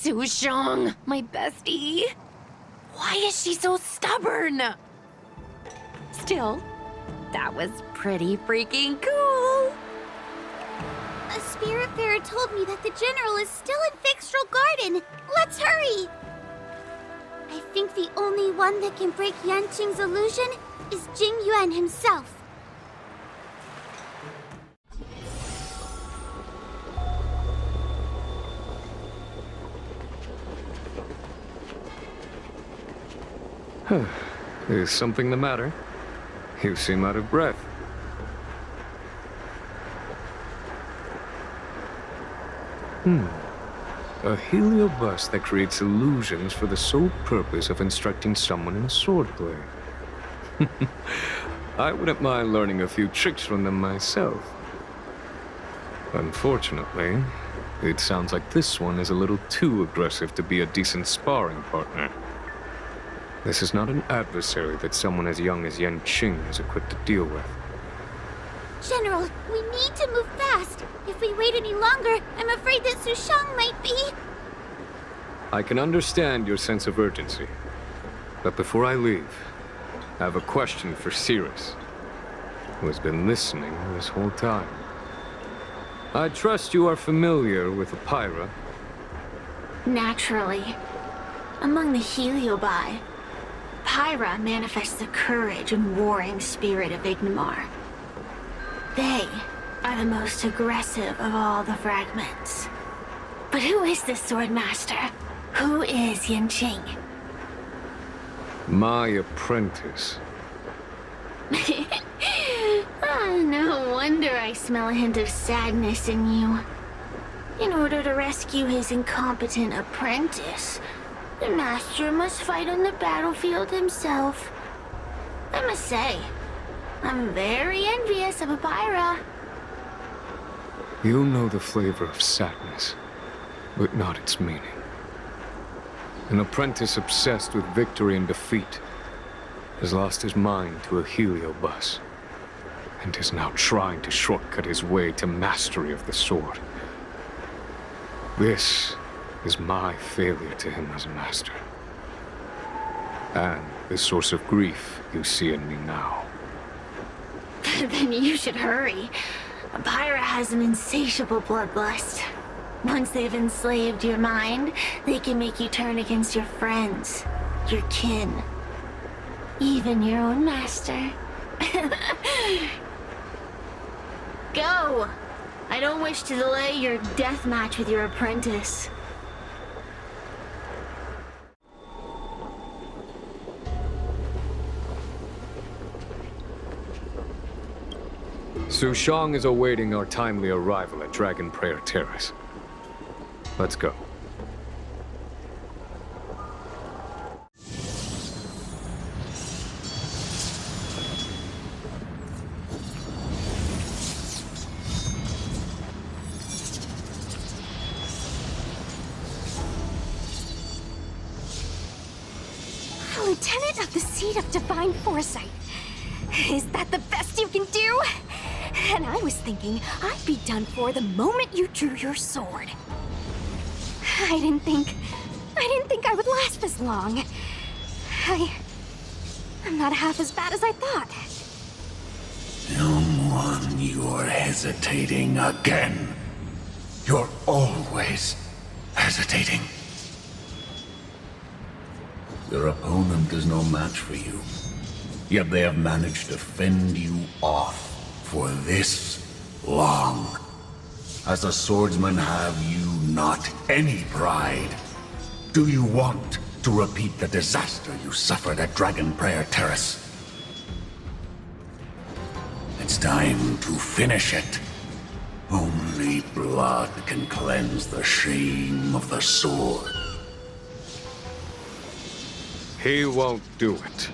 Sushong, my bestie. Why is she so stubborn? Still, that was pretty freaking cool. A spiritfarer told me that the general is still in Fixtral Garden. Let's hurry! I think the only one that can break Yanqing's illusion is Jing Yuan himself. Is something the matter? You seem out of breath. A heliobus that creates illusions for the sole purpose of instructing someone in swordplay. I wouldn't mind learning a few tricks from them myself. Unfortunately, it sounds like this one is a little too aggressive to be a decent sparring partner. This is not an adversary that someone as young as Yanqing is equipped to deal with. General, we need to move fast. If we wait any longer, I'm afraid that Sushong might be... I can understand your sense of urgency. But before I leave, I have a question for Cirrus, who has been listening this whole time. I trust you are familiar with Apira. Naturally. Among the Heliobi, Pyra manifests the courage and warring spirit of Ignomar. They are the most aggressive of all the fragments. But who is this Swordmaster? Who is Yanqing? My apprentice. No wonder I smell a hint of sadness in you. In order to rescue his incompetent apprentice, the master must fight on the battlefield himself. I must say, I'm very envious of Apira. You know the flavor of sadness, but not its meaning. An apprentice obsessed with victory and defeat has lost his mind to a heliobus, and is now trying to shortcut his way to mastery of the sword. This is my failure to him as a master. And the source of grief you see in me now. Then you should hurry. Apira has an insatiable bloodlust. Once they've enslaved your mind, they can make you turn against your friends, your kin, even your own master. Go! I don't wish to delay your death match with your apprentice. Sushong is awaiting our timely arrival at Dragon Prayer Terrace. Let's go. Lieutenant of the Seat of Divine Foresight. Is that the best you can do? And I was thinking I'd be done for the moment you drew your sword. I didn't think I would last this long. I'm not half as bad as I thought. Young one, you're hesitating again. You're always hesitating. Your opponent is no match for you. Yet they have managed to fend you off for this long. As a swordsman, have you not any pride? Do you want to repeat the disaster you suffered at Dragon Prayer Terrace? It's time to finish it. Only blood can cleanse the shame of the sword. He won't do it.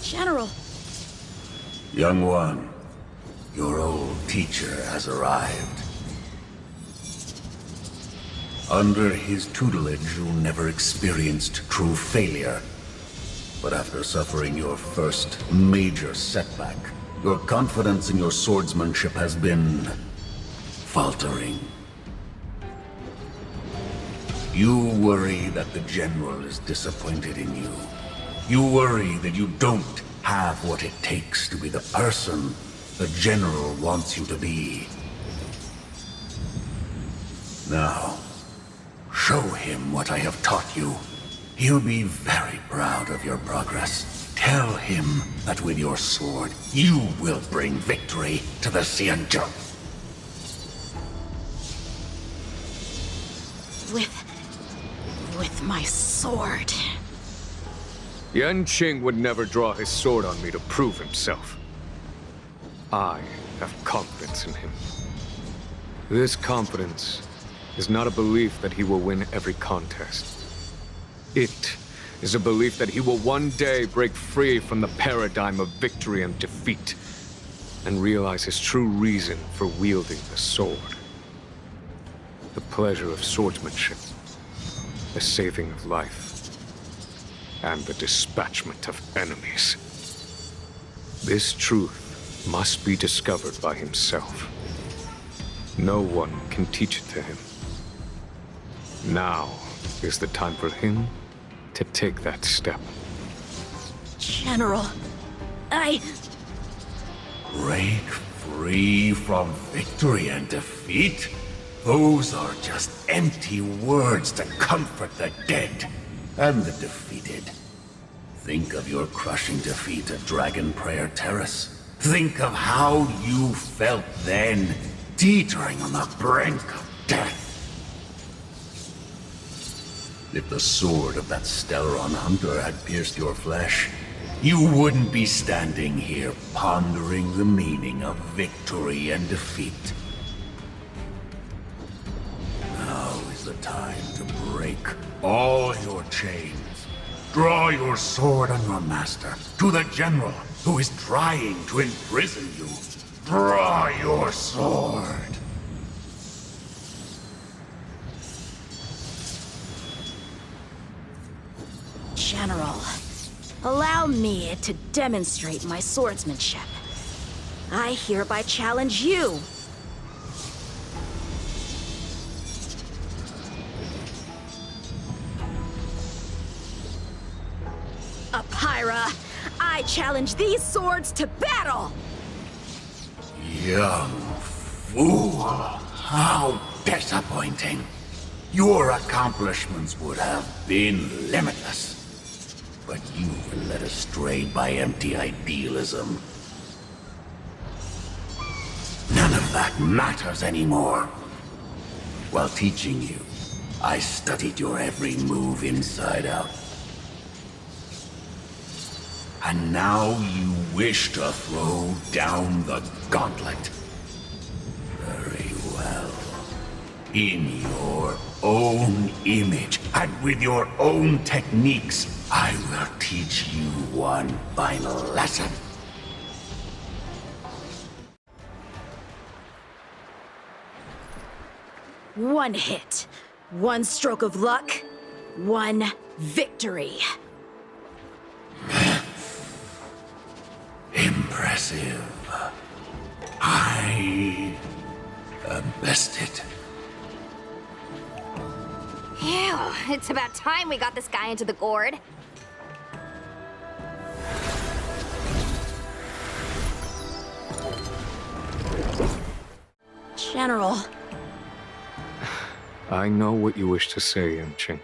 General. Young one, your old teacher has arrived. Under his tutelage, you never experienced true failure. But after suffering your first major setback, your confidence in your swordsmanship has been faltering. You worry that the General is disappointed in you. You worry that you don't have what it takes to be the person the General wants you to be. Now, show him what I have taught you. He'll be very proud of your progress. Tell him that with your sword, you will bring victory to the Xianzhou. With my sword. Yanqing would never draw his sword on me to prove himself. I have confidence in him. This confidence is not a belief that he will win every contest. It is a belief that he will one day break free from the paradigm of victory and defeat, and realize his true reason for wielding the sword. The pleasure of swordsmanship, the saving of life, and the dispatchment of enemies. This truth must be discovered by himself. No one can teach it to him. Now is the time for him to take that step. General, Break free from victory and defeat? Those are just empty words to comfort the dead and the defeated. Think of your crushing defeat at Dragon Prayer Terrace. Think of how you felt then, teetering on the brink of death. If the sword of that Stellaron hunter had pierced your flesh, you wouldn't be standing here pondering the meaning of victory and defeat. Now is the time to break all your chains. Draw your sword on your master, to the General who is trying to imprison you. Draw your sword. General, allow me to demonstrate my swordsmanship. I hereby challenge you. Apyra, I challenge these swords to battle! Young fool. How disappointing. Your accomplishments would have been limitless. But you were led astray by empty idealism. None of that matters anymore. While teaching you, I studied your every move inside out. And now you wish to throw down the gauntlet. Very well. In your own image, and with your own techniques, I will teach you one final lesson. One hit, one stroke of luck, one victory. Impressive. I am bested. Ew, it's about time we got this guy into the gourd. General. I know what you wish to say, Yanqing.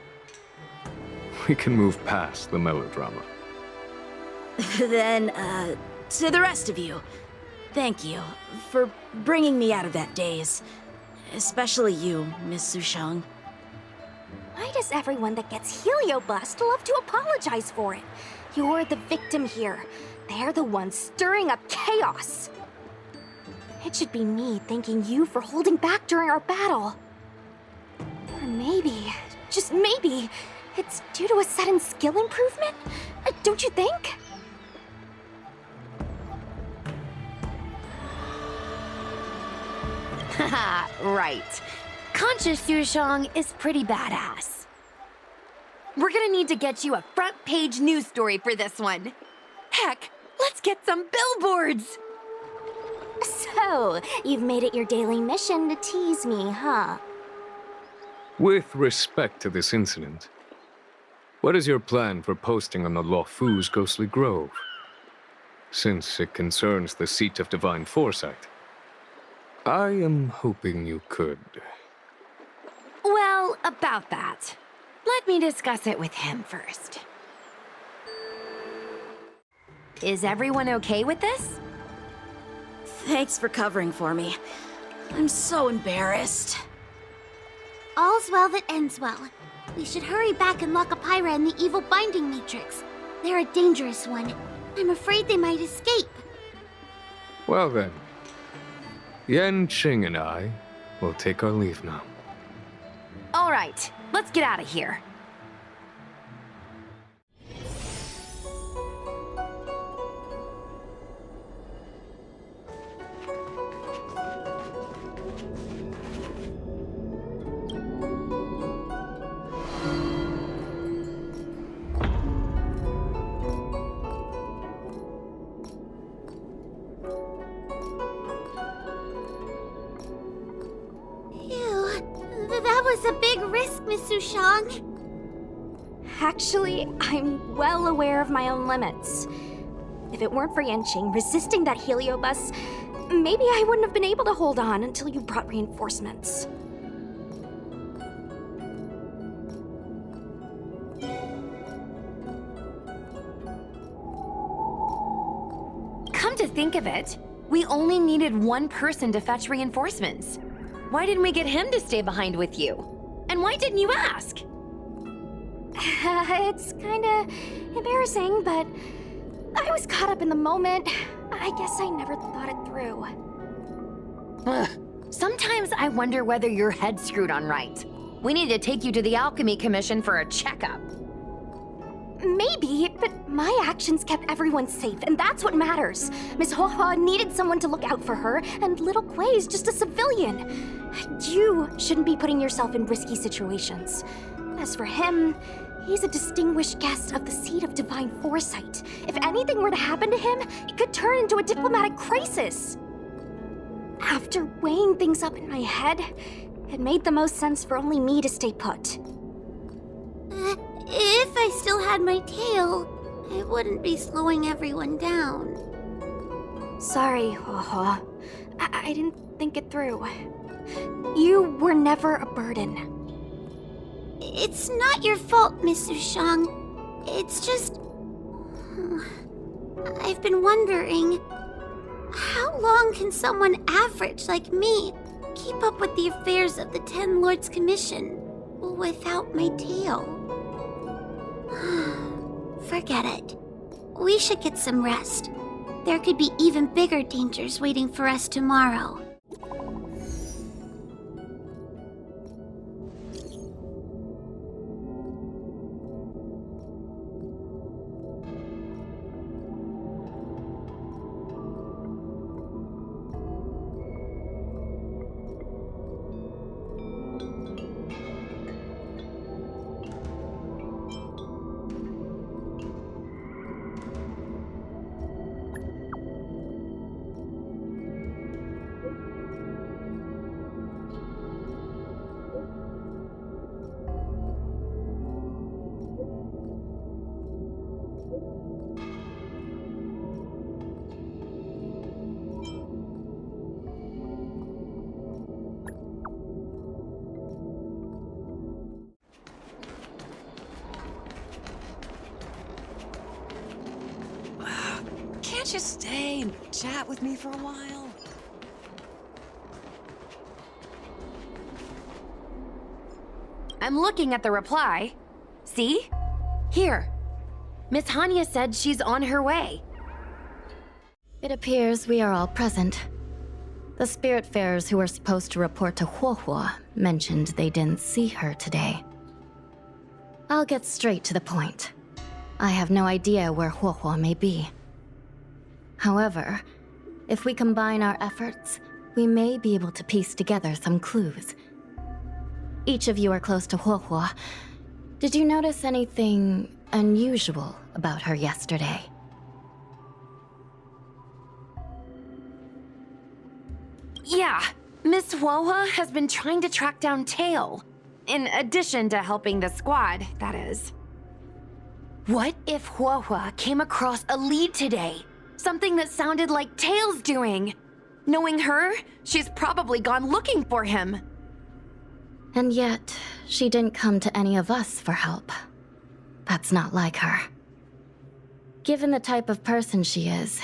We can move past the melodrama. Then, to the rest of you, thank you for bringing me out of that daze. Especially you, Miss Sushang. Why does everyone that gets heliobust love to apologize for it? You're the victim here. They're the ones stirring up chaos. It should be me thanking you for holding back during our battle. Or maybe, just maybe, it's due to a sudden skill improvement? Don't you think? Haha, right. Conscious Sushang is pretty badass. We're gonna need to get you a front-page news story for this one. Heck, let's get some billboards! So So, you've made it your daily mission to tease me, huh? With respect to this incident, what is your plan for posting on the Luofu's ghostly grove? Since it concerns the seat of divine foresight, I am hoping you could. Well, about that. Let me discuss it with him first. Is everyone okay with this? Thanks for covering for me. I'm so embarrassed. All's well that ends well. We should hurry back and lock up Pyra in the evil binding matrix. They're a dangerous one. I'm afraid they might escape. Well then, Yanqing and I will take our leave now. All right, let's get out of here. That was a big risk, Miss Sushang. Actually, I'm well aware of my own limits. If it weren't for Yanqing resisting that heliobus, maybe I wouldn't have been able to hold on until you brought reinforcements. Come to think of it, we only needed one person to fetch reinforcements. Why didn't we get him to stay behind with you? And why didn't you ask? It's kinda embarrassing, but I was caught up in the moment. I guess I never thought it through. Sometimes I wonder whether your head's screwed on right. We need to take you to the Alchemy Commission for a checkup. Maybe, but my actions kept everyone safe, and that's what matters. Miss Huohuo needed someone to look out for her, and little Kuei's just a civilian. You shouldn't be putting yourself in risky situations. As for him, he's a distinguished guest of the seat of divine foresight. If anything were to happen to him, it could turn into a diplomatic crisis. After weighing things up in my head, it made the most sense for only me to stay put. If I still had my tail, I wouldn't be slowing everyone down. Sorry, Huohuo. I didn't think it through. You were never a burden. It's not your fault, Miss Sushang. It's just... I've been wondering... How long can someone average like me keep up with the affairs of the Ten Lords Commission without my tail? Forget it. We should get some rest. There could be even bigger dangers waiting for us tomorrow. Can't you stay and chat with me for a while? I'm looking at the reply. See? Here. Miss Hanya said she's on her way. It appears we are all present. The Spiritfarers who were supposed to report to Huohuo mentioned they didn't see her today. I'll get straight to the point. I have no idea where Huohuo may be. However, if we combine our efforts, we may be able to piece together some clues. Each of you are close to Huohuo. Did you notice anything unusual about her yesterday? This Huohua has been trying to track down Tale. In addition to helping the squad, that is. What if Huohua came across a lead today? Something that sounded like Tale's doing. Knowing her, she's probably gone looking for him. And yet, she didn't come to any of us for help. That's not like her. Given the type of person she is,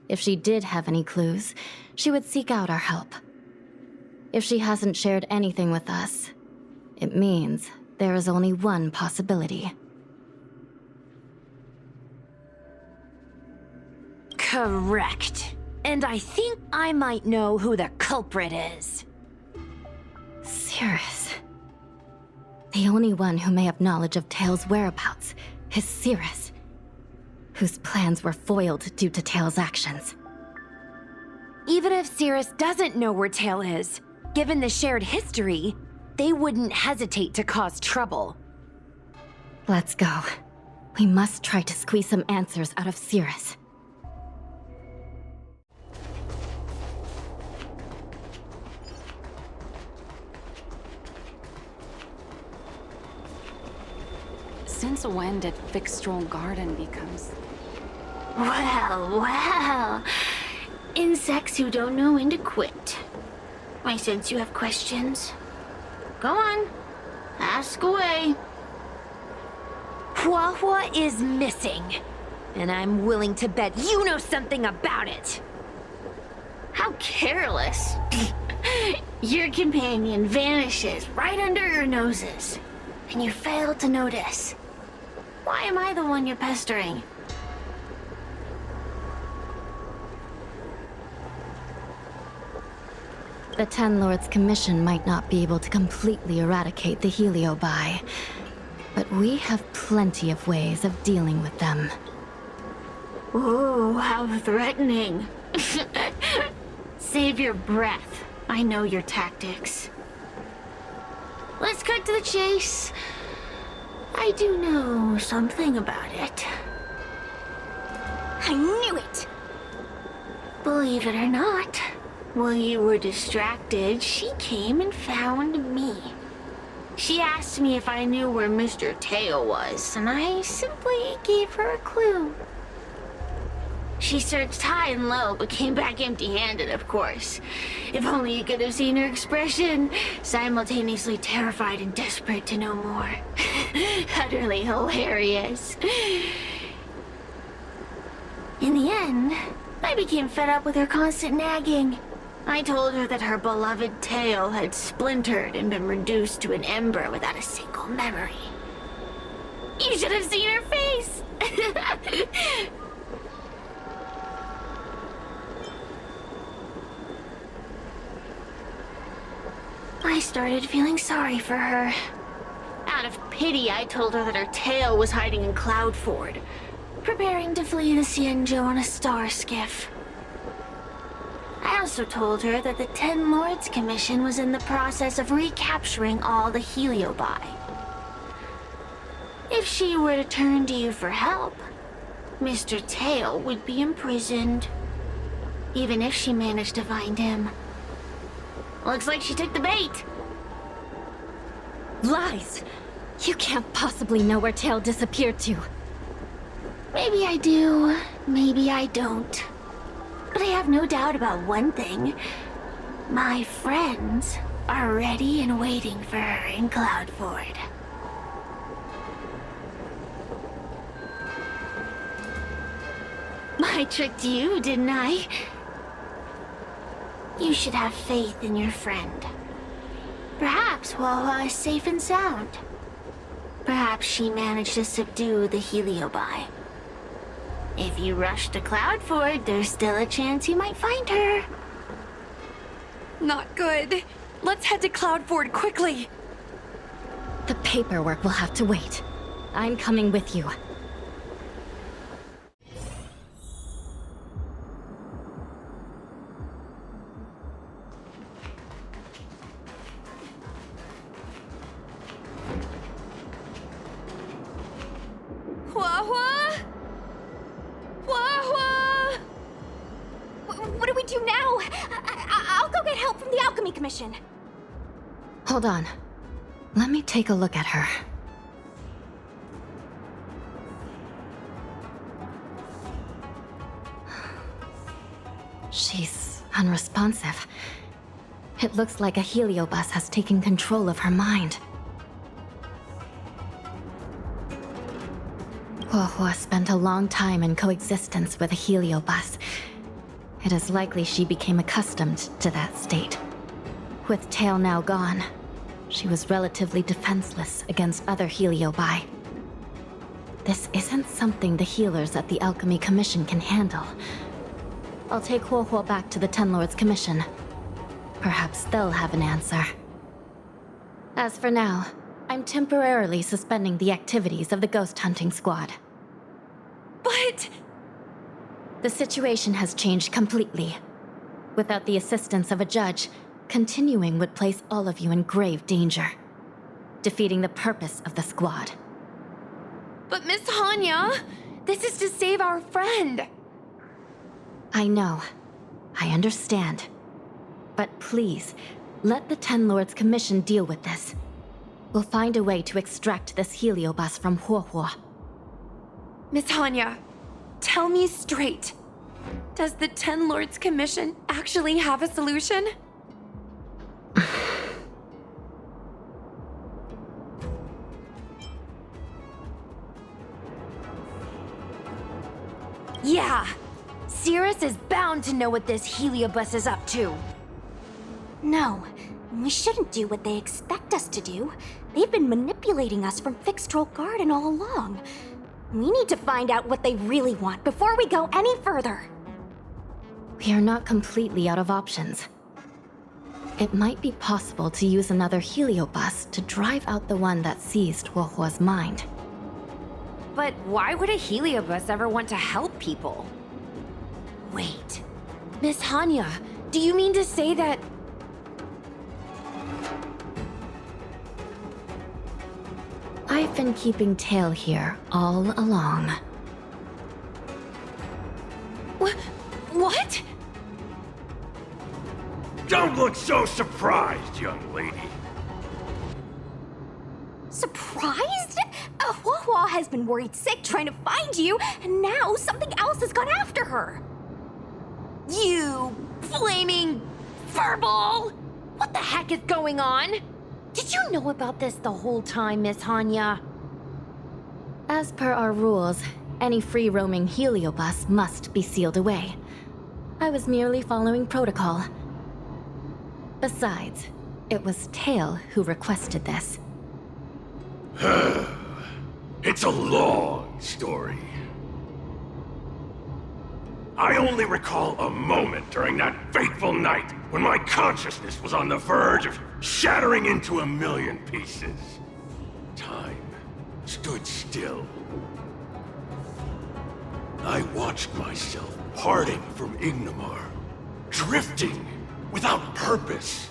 if she did have any clues, she would seek out our help. If she hasn't shared anything with us, it means there is only one possibility. Correct. And I think I might know who the culprit is. Cirrus. The only one who may have knowledge of Tale's whereabouts is Cirrus, whose plans were foiled due to Tale's actions. Even if Cirrus doesn't know where Tale is, given the shared history, they wouldn't hesitate to cause trouble. Let's go. We must try to squeeze some answers out of Cirrus. Since when did Fixstral Garden becomes... Well. Insects who don't know when to quit. I sense you have questions. Go on. Ask away. Huohua is missing. And I'm willing to bet you know something about it. How careless. Your companion vanishes right under your noses. And you fail to notice. Why am I the one you're pestering? The Ten Lords' Commission might not be able to completely eradicate the Heliobi, but we have plenty of ways of dealing with them. Ooh, how threatening. Save your breath. I know your tactics. Let's cut to the chase. I do know something about it. I knew it! Believe it or not, while you were distracted, she came and found me. She asked me if I knew where Mr. Tale was, and I simply gave her a clue. She searched high and low, but came back empty-handed, of course. If only you could have seen her expression, simultaneously terrified and desperate to know more. Utterly hilarious. In the end, I became fed up with her constant nagging. I told her that her beloved Tale had splintered and been reduced to an ember without a single memory. You should have seen her face! I started feeling sorry for her. Out of pity, I told her that her Tale was hiding in Cloudford, preparing to flee the Xianzhou on a star skiff. I also told her that the Ten Lords Commission was in the process of recapturing all the Heliobi. If she were to turn to you for help, Mr. Tale would be imprisoned, even if she managed to find him. Looks like she took the bait. Lies! You can't possibly know where Tale disappeared to. Maybe I do, maybe I don't. But I have no doubt about one thing. My friends are ready and waiting for her in Cloudford. I tricked you, didn't I? You should have faith in your friend. Perhaps Huohua is safe and sound. Perhaps she managed to subdue the Heliobi. If you rush to Cloudford, there's still a chance you might find her. Not good. Let's head to Cloudford quickly. The paperwork will have to wait. I'm coming with you. Huohua? Huohua! What do we do now? I'll go get help from the alchemy Commission. Hold on. Let me take a look at her. She's unresponsive. It looks like a heliobus has taken control of her mind. Huohuo spent a long time in coexistence with a heliobus. It is likely she became accustomed to that state. With Tale now gone, she was relatively defenseless against other heliobi. This isn't something the healers at the Alchemy Commission can handle. I'll take Huohuo back to the Ten Lords Commission. Perhaps they'll have an answer. As for now, I'm temporarily suspending the activities of the ghost hunting squad. But... The situation has changed completely. Without the assistance of a judge, continuing would place all of you in grave danger, defeating the purpose of the squad. But Miss Hanya, this is to save our friend. I know. I understand. But please, let the Ten Lords Commission deal with this. We'll find a way to extract this heliobus from Huohuo. Miss Hanya, tell me straight. Does the Ten Lords Commission actually have a solution? Yeah, Cirrus is bound to know what this heliobus is up to. No, we shouldn't do what they expect us to do. They've been manipulating us from Fixtral Garden all along. We need to find out what they really want before we go any further. We are not completely out of options. It might be possible to use another heliobus to drive out the one that seized Huohuo's mind. But why would a heliobus ever want to help people? Wait, Miss Hanya, do you mean to say that... I've been keeping Tale here all along. What? Don't look so surprised, young lady. Surprised? Huohuo has been worried sick trying to find you, and now something else has gone after her. You flaming furball! What the heck is going on? Did you know about this the whole time, Miss Hanya? As per our rules, any free-roaming heliobus must be sealed away. I was merely following protocol. Besides, it was Tale who requested this. It's a long story. I only recall a moment during that fateful night when my consciousness was on the verge of shattering into a million pieces. Time stood still. I watched myself parting from Ignomar, drifting without purpose.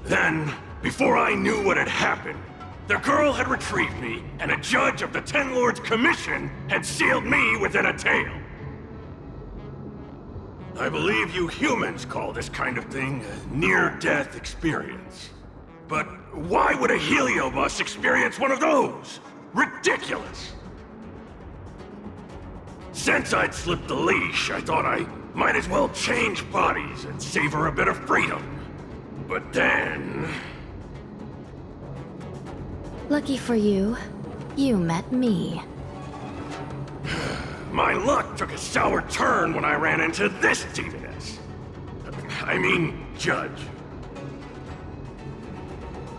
Then, before I knew what had happened, the girl had retrieved me, and a judge of the Ten Lords Commission had sealed me within a tail. I believe you humans call this kind of thing a near-death experience. But why would a heliobus experience one of those? Ridiculous! Since I'd slipped the leash, I thought I might as well change bodies and savor a bit of freedom. But then... Lucky for you, you met me. My luck took a sour turn when I ran into this demoness. I mean, judge.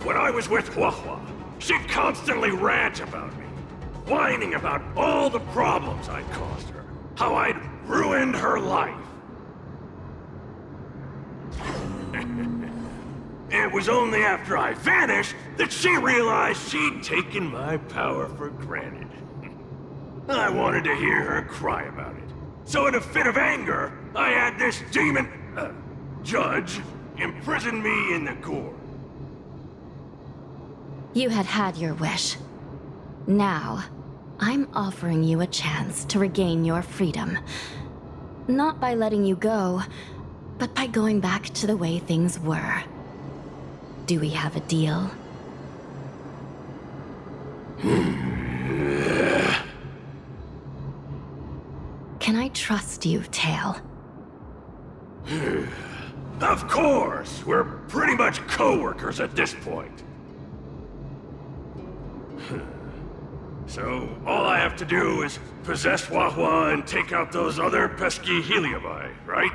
When I was with Huohuo, she'd constantly rant about me, whining about all the problems I'd caused her, how I'd ruined her life. It was only after I vanished that she realized she'd taken my power for granted. I wanted to hear her cry about it. So in a fit of anger, I had this demon... judge imprison me in the gorge. You had had your wish. Now, I'm offering you a chance to regain your freedom. Not by letting you go, but by going back to the way things were. Do we have a deal? Can I trust you, Tale? Of course! We're pretty much co-workers at this point. So, all I have to do is possess Wahua and take out those other pesky Heliobi, right?